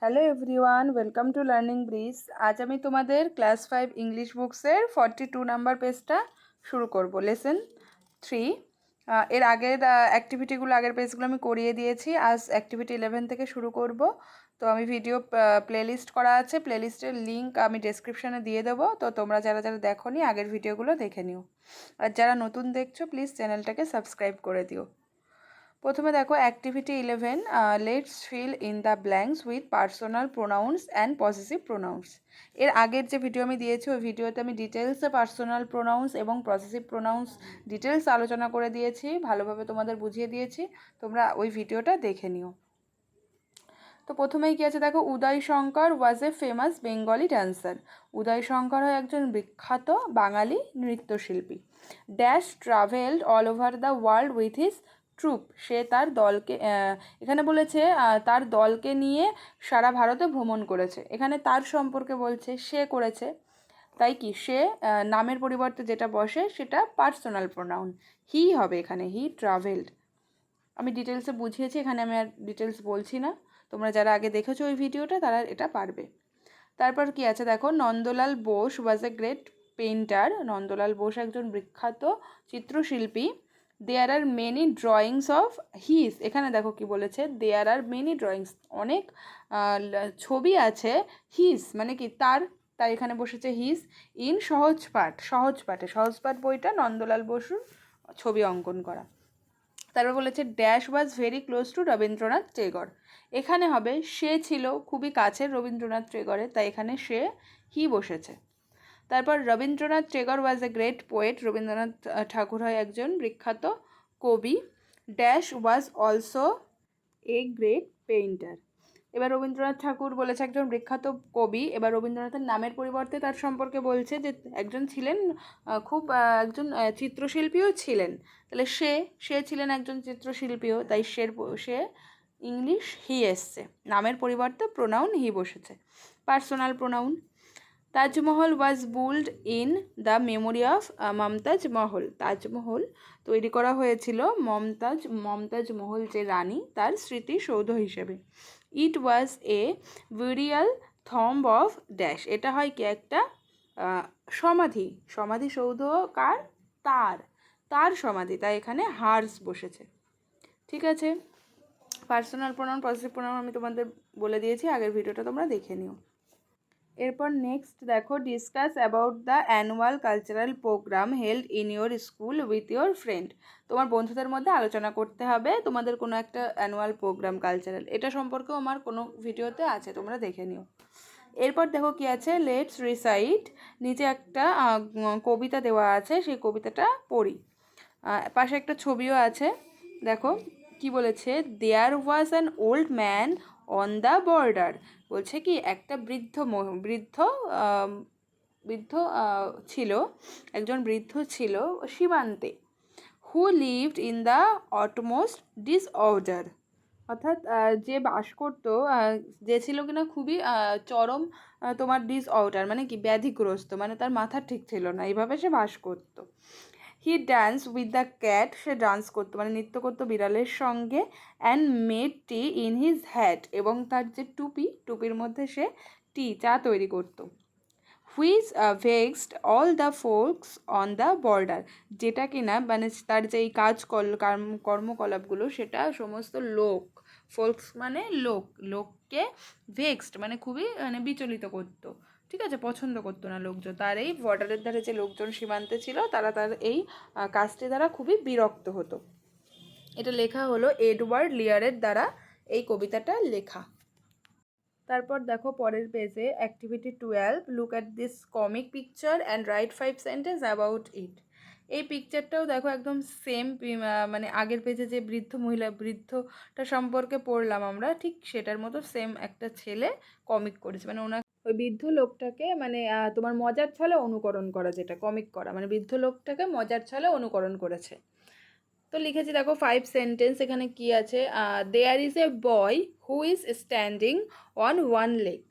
Hello everyone, welcome to learning bridge. আজ আমি তোমাদের ক্লাস 5 ইংলিশ বুকসের 42 নাম্বার পেজটা শুরু করব। লেসন 3। এর আগের অ্যাক্টিভিটিগুলো, আগের পেজগুলো আমি করিয়ে দিয়েছি। আজ অ্যাক্টিভিটি 11 থেকে শুরু করব। তো আমি ভিডিও প্লেলিস্ট করা আছে, প্লেলিস্টের লিঙ্ক আমি ডেসক্রিপশানে দিয়ে দেবো। তো তোমরা যারা যারা দেখোনি আগের ভিডিওগুলো দেখে নিও। আর যারা নতুন দেখছো প্লিজ চ্যানেলটাকে সাবস্ক্রাইব করে দিও। প্রথমে দেখো activity 11, let's fill in the blanks with personal pronouns and possessive pronouns. এর আগের যে ভিডিও আমি দিয়েছি ওই ভিডিওতে আমি ডিটেলসে পার্সোনাল প্রোনাউন্স এবং পসেসিভ প্রোনাউন্স ডিটেলস আলোচনা করে দিয়েছি, ভালোভাবে তোমাদের বুঝিয়ে দিয়েছি। তোমরা ওই ভিডিওটা দেখে নিও। তো প্রথমেই কী আছে দেখো, Uday Shankar was a famous Bengali dancer. Uday Shankar হয় একজন বিখ্যাত বাঙালি নৃত্যশিল্পী। Dash travelled all over the world with his troupe. সে তার দলকে, এখানে বলেছে তার দলকে নিয়ে সারা ভারতে ভ্রমণ করেছে। এখানে তার সম্পর্কে বলছে, সে করেছে, তাই কি সে নামের পরিবর্তে যেটা বসে সেটা পার্সোনাল প্রোনাউন হি হবে। এখানে হি ট্রাভেলড। আমি ডিটেলসে বুঝিয়েছি, এখানে আমি আর ডিটেলস বলছি না। তোমরা যারা আগে দেখেছো ওই ভিডিওটা তারা এটা পারবে। তারপর কি আছে দেখো, Nandalal Bose was a great painter. Nandalal Bose একজন বিখ্যাত চিত্রশিল্পী। There are many drawings of his. এখানে দেখো কি বলেছে, দেয়ার আর মেনি ড্রয়িংস, অনেক ছবি আছে। হিজ মানে কি তার, তাই এখানে বসেছে হিজ। ইন সহজপাঠ বইটা নন্দলাল বসুর ছবি অঙ্কন করা। তারপর বলেছে dash was very close two Rabindranath Tagore. এখানে হবে সে ছিল খুবই কাছের রবীন্দ্রনাথ টেগরের, তাই এখানে সে হি বসেছে। তারপর রবীন্দ্রনাথ টেগর ওয়াজ এ গ্রেট পোয়েট। রবীন্দ্রনাথ ঠাকুর হয় একজন বিখ্যাত কবি। Dash was also a great painter. এবার রবীন্দ্রনাথ ঠাকুর বলেছে একজন বিখ্যাত কবি। এবার রবীন্দ্রনাথের নামের পরিবর্তে তার সম্পর্কে বলছে যে একজন ছিলেন খুব একজন চিত্রশিল্পীও ছিলেন। তাহলে সে ছিলেন একজন চিত্রশিল্পীও, তাই সে ইংলিশ হি এসছে, নামের পরিবর্তে প্রোনাউন হি বসেছে, personal pronoun. Taj Mahal was built in the memory of Mumtaz Mahal. Taj Mahal তৈরি করা হয়েছিল মমতাজ মহল যে রানী, তার স্মৃতিসৌধ হিসেবে। ইট ওয়াজ এ বুরিয়াল থম্ব অফ ড্যাশ। এটা হয় কি একটা সমাধিসৌধ। কার? তার সমাধি, তাই এখানে হার্স বসেছে। ঠিক আছে, পার্সোনাল প্রোনাউন পজিটিভ প্রোনাউন আমি তোমাদের বলে দিয়েছি, আগের ভিডিওটা তোমরা দেখে নিও। এরপর নেক্সট দেখো, discuss about the annual cultural programme held in your school with your friend. তোমার বন্ধুদের মধ্যে আলোচনা করতে হবে তোমাদের কোনো একটা অ্যানুয়াল প্রোগ্রাম কালচারাল, এটা সম্পর্কেও আমার কোনো ভিডিওতে আছে, তোমরা দেখে নিও। এরপর দেখো কি আছে, লেটস রিসাইট। নিচে একটা কবিতা দেওয়া আছে, সেই কবিতাটা পড়ি। পাশে একটা ছবিও আছে, দেখো কি বলেছে, there was an old man on the border. বলছে কি একটা বৃদ্ধ ছিল, একজন বৃদ্ধ ছিল সীমান্তে। Who lived in the utmost disorder. অর্থাৎ যে বাস করতো, যে ছিল কিনা খুবই চরম তোমার ডিসঅর্ডার মানে কি ব্যাধিগ্রস্ত, মানে তার মাথা ঠিক ছিল না, এইভাবে সে বাস করতো। He dance with the cat. সে ডান্স করতো মানে নৃত্য করতো বিড়ালের সঙ্গে। And made tea in his hat. এবং তার যে টুপির মধ্যে সে চা তৈরি করতো। Which vexed all the folks on the border. যেটা কিনা মানে তার যে এই কর্মকলাপগুলো সেটা সমস্ত ফোকস মানে লোককে ভেক্সড মানে খুবই মানে বিচলিত করতো। ঠিক আছে, পছন্দ করতো না লোকজন, তার এই বর্ডারের ধারে যে লোকজন সীমান্তে ছিল তারা তার এই কাজটি দ্বারা খুবই বিরক্ত হতো। এটা লেখা হলো এডওয়ার্ড লিয়ারের দ্বারা, এই কবিতাটা লেখা। তারপর দেখো পরের পেজে activity 12, look at this comic picture and right 5 sentence about it. এই পিকচারটাও দেখো একদম সেম, মানে আগের পেজে যে বৃদ্ধটা সম্পর্কে পড়লাম আমরা, ঠিক সেটার মতো সেম একটা ছেলে কমিক করেছে, মানে ওনার ওই বৃদ্ধ লোকটাকে মানে তোমার মজার ছলে অনুকরণ করা, যেটা কমিক করা মানে বৃদ্ধ লোকটাকে মজার ছলে অনুকরণ করেছে। তো লিখেছি দেখো 5 সেন্টেন্স। এখানে কি আছে, there is a boy who is standing on one leg.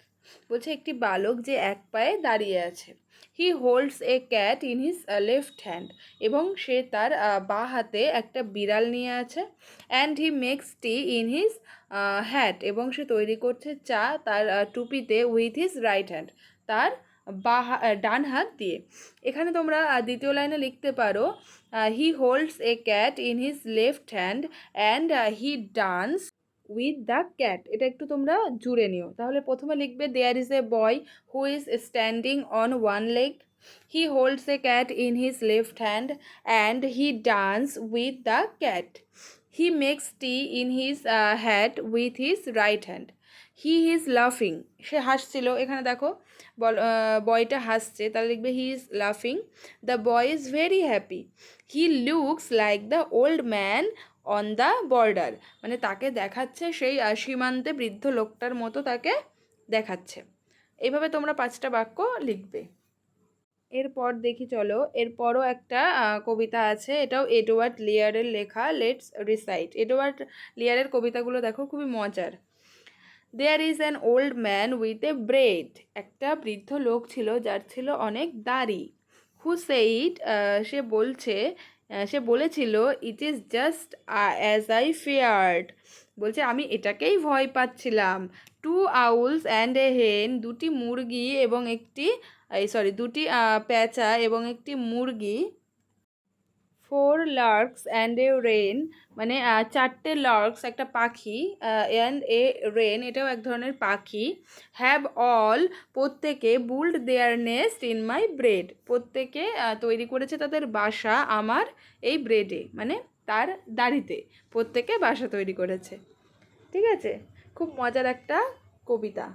বলছে একটি বালক যে এক পায়ে দাঁড়িয়ে আছে। He holds a cat in his left hand, এবং সে তার বাঁ হাতে একটা বিড়াল নিয়ে আছে। And he makes tea in his hat, এবং সে তৈরি করছে চা তার টুপিতে উইথ হিজ রাইট হ্যান্ড, তার ডান হাত দিয়ে। এখানে তোমরা দ্বিতীয় লাইনে লিখতে পারো he holds a cat in his left hand and he dance with the cat. এটা একটু তোমরা জুড়ে নিও। তাহলে প্রথমে লিখবে there is a boy who is standing on one leg, he holds a cat in his left hand and he dance with the cat, he makes tea in his hat with his right hand, he is লাফিং, সে হাসছিল। এখানে দেখো বয়টা হাসছে, তাহলে লিখবে he is লাফিং, the boy is very happy, he looks like the old man on the border, মানে তাকে দেখাচ্ছে সেই সীমান্তে বৃদ্ধ লোকটার মতো তাকে দেখাচ্ছে। এইভাবে তোমরা 5টা বাক্য লিখবে। এরপর দেখি চলো, এরপরও একটা কবিতা আছে, এটাও এডওয়ার্ড লিয়ারের লেখা। Let's recite. এডওয়ার্ড লিয়ারের কবিতাগুলো দেখো, খুবই মজার। There is an old man with a bread, একটা বৃদ্ধ লোক ছিল যার ছিল অনেক দাড়ি। হু সেইড, সে বলেছিল it is just as I feared, বলছে আমি এটাকেই ভয় পাচ্ছিলাম। টু আউলস অ্যান্ড এ হেন, দুটি মুরগি এবং দুটি পেঁচা এবং একটি মুরগি। Four larks and a wren, মানে 4টে লার্কস একটা পাখি, অ্যান্ড এ রেন এটাও এক ধরনের পাখি। হ্যাভ অল, প্রত্যেকে, built their nest in my bread, প্রত্যেকে তৈরি করেছে তাদের বাসা আমার এই ব্রেডে, মানে তার দাড়িতে প্রত্যেকে বাসা তৈরি করেছে। ঠিক আছে, খুব মজার একটা কবিতা।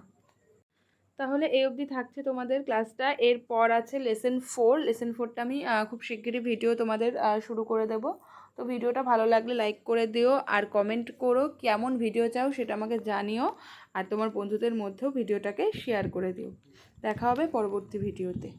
তাহলে এই অবধি থাকছে তোমাদের ক্লাসটা। এরপর আছে লেসন 4। লেসন 4টা আমি খুব শিগগিরই ভিডিও তোমাদের শুরু করে দেব। তো ভিডিওটা ভালো লাগলে লাইক করে দিও, আর কমেন্ট করো কেমন ভিডিও চাও সেটা আমাকে জানিও, আর তোমার বন্ধুদের মধ্যেও ভিডিওটাকে শেয়ার করে দিও। দেখা হবে পরবর্তী ভিডিওতে।